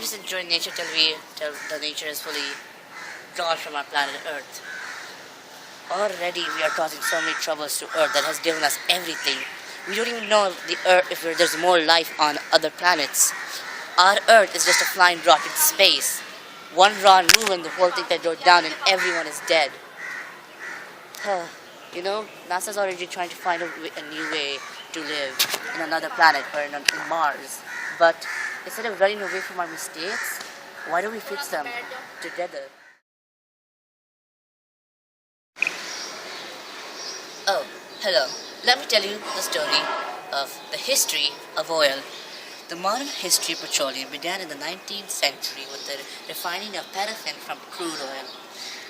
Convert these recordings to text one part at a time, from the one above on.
just enjoy nature till the nature is fully gone from our planet Earth. Already we are causing so many troubles to Earth that has given us everything. We don't even know if there's more life on other planets. Our Earth is just a flying rock in space. One wrong move and the whole thing can go down and everyone is dead. NASA's already trying to find a new way to live in another planet or in Mars. But instead of running away from our mistakes, why don't we fix them together? Oh, hello. Let me tell you the story of the history of oil. The modern history of petroleum began in the 19th century with the refining of paraffin from crude oil.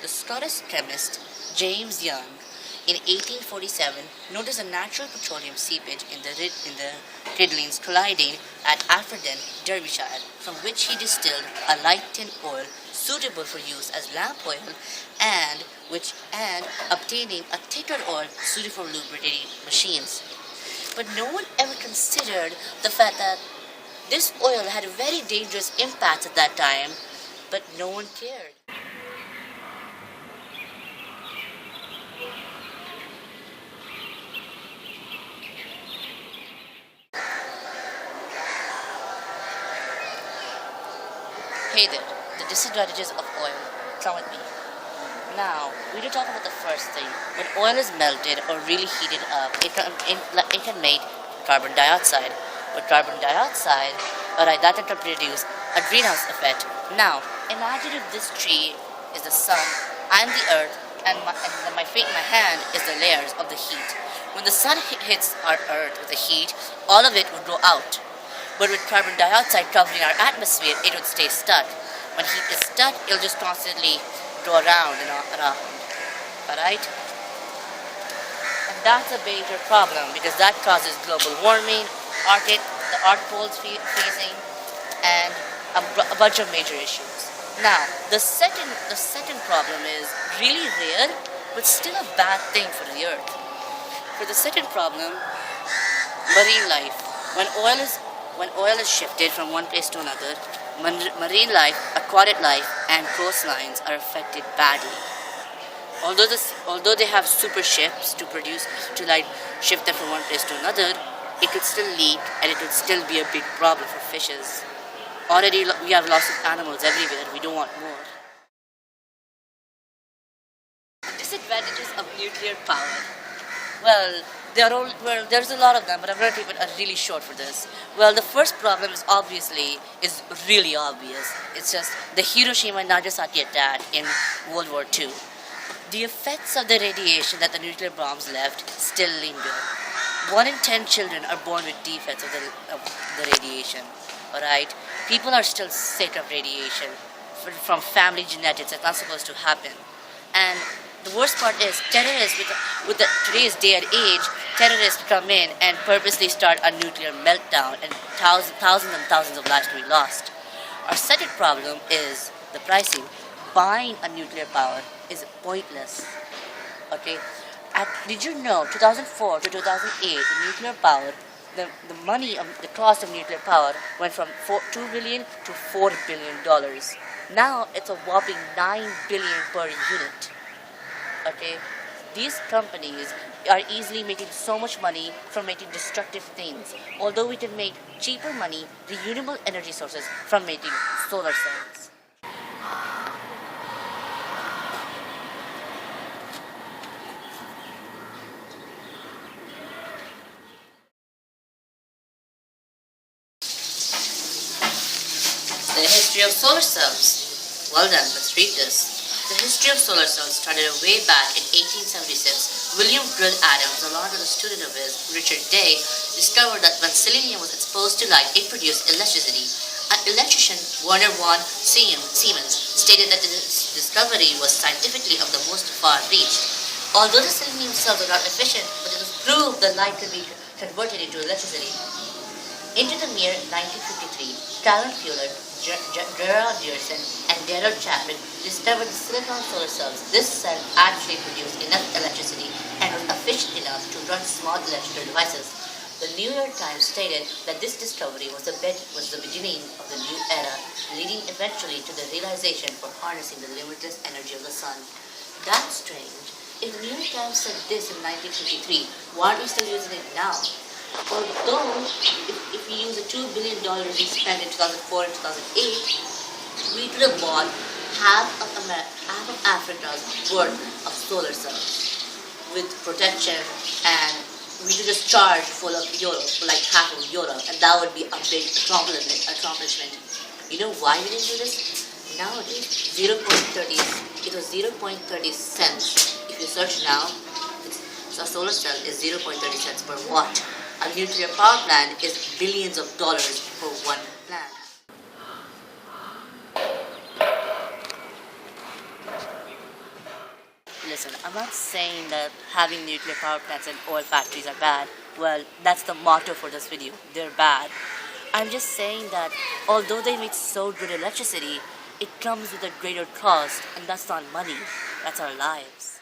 The Scottish chemist James Young in 1847 noticed a natural petroleum seepage in the Riddlings colliding at Alfredton, Derbyshire, from which he distilled a light tin oil suitable for use as lamp oil and obtaining a thicker oil suited for lubricating machines. But no one ever considered the fact that this oil had very dangerous impacts at that time, but no one cared. Hey there, the disadvantages of oil. Come with me. Now, we will talk about the first thing. When oil is melted or really heated up, it can make carbon dioxide. With carbon dioxide, that can produce a greenhouse effect. Now, imagine if this tree is the sun, I'm the earth, and my feet and my hand is the layers of the heat. When the sun hits our earth with the heat, all of it would go out. But with carbon dioxide covering our atmosphere, it would stay stuck. When heat is stuck, it'll just constantly go around and around. Alright? And that's a major problem because that causes global warming, the Arctic poles freezing, and a bunch of major issues. Now, the second problem is really rare, but still a bad thing for the Earth. For the second problem, marine life. When oil is shifted from one place to another, marine life, aquatic life, and coastlines are affected badly. Although they have super ships to shift them from one place to another, it could still leak and it would still be a big problem for fishes. Already we have lots of animals everywhere, we don't want more. Disadvantages of nuclear power. Well, there's a lot of them, but I'm going to keep it really short for this. Well, the first problem is really obvious. It's just the Hiroshima and Nagasaki attack in World War II. The effects of the radiation that the nuclear bombs left still linger. 1 in 10 children are born with defects of the radiation. Alright? People are still sick of radiation from family genetics. That's not supposed to happen. And the worst part is terrorists, with today's day and age, terrorists come in and purposely start a nuclear meltdown and thousands and thousands of lives to be lost. Our second problem is the pricing. Buying a nuclear power is pointless. Okay? Did you know 2004 to 2008, the nuclear power, the cost of nuclear power went from $2 billion to $4 billion. Now it's a whopping $9 billion per unit. Okay, these companies are easily making so much money from making destructive things, although we can make cheaper money, renewable energy sources from making solar cells. The history of solar cells. Well then, let's read this. The history of solar cells started way back in 1876. William Grill Adams, along with a student of his, Richard Day, discovered that when selenium was exposed to light, it produced electricity. An electrician, Werner von Siemens, stated that this discovery was scientifically of the most far-reached. Although the selenium cells are not efficient, but it was proved that light could be converted into electricity. Into the year 1953, Calvin Fuller, Gerald Dearson, and Darrell Chapman discovered the silicon solar cells. This cell actually produced enough electricity and was efficient enough to run small electrical devices. The New York Times stated that this discovery was the beginning of the new era, leading eventually to the realization for harnessing the limitless energy of the sun. That's strange. If the New York Times said this in 1953, why are we still using it now? Although, if we use the $2 billion we spent in 2004 and 2008, we could have bought half of Africa's worth of solar cells with protection, and we could just charge full of Europe, like half of Europe, and that would be a big accomplishment. You know why we didn't do this? Nowadays, 0.30, it was 0.30 cents. If you search now, a solar cell is 0.30 cents per watt. A nuclear power plant is billions of dollars for one plant. Listen, I'm not saying that having nuclear power plants and oil factories are bad. Well, that's the motto for this video. They're bad. I'm just saying that although they make so good electricity, it comes with a greater cost, and that's not money. That's our lives.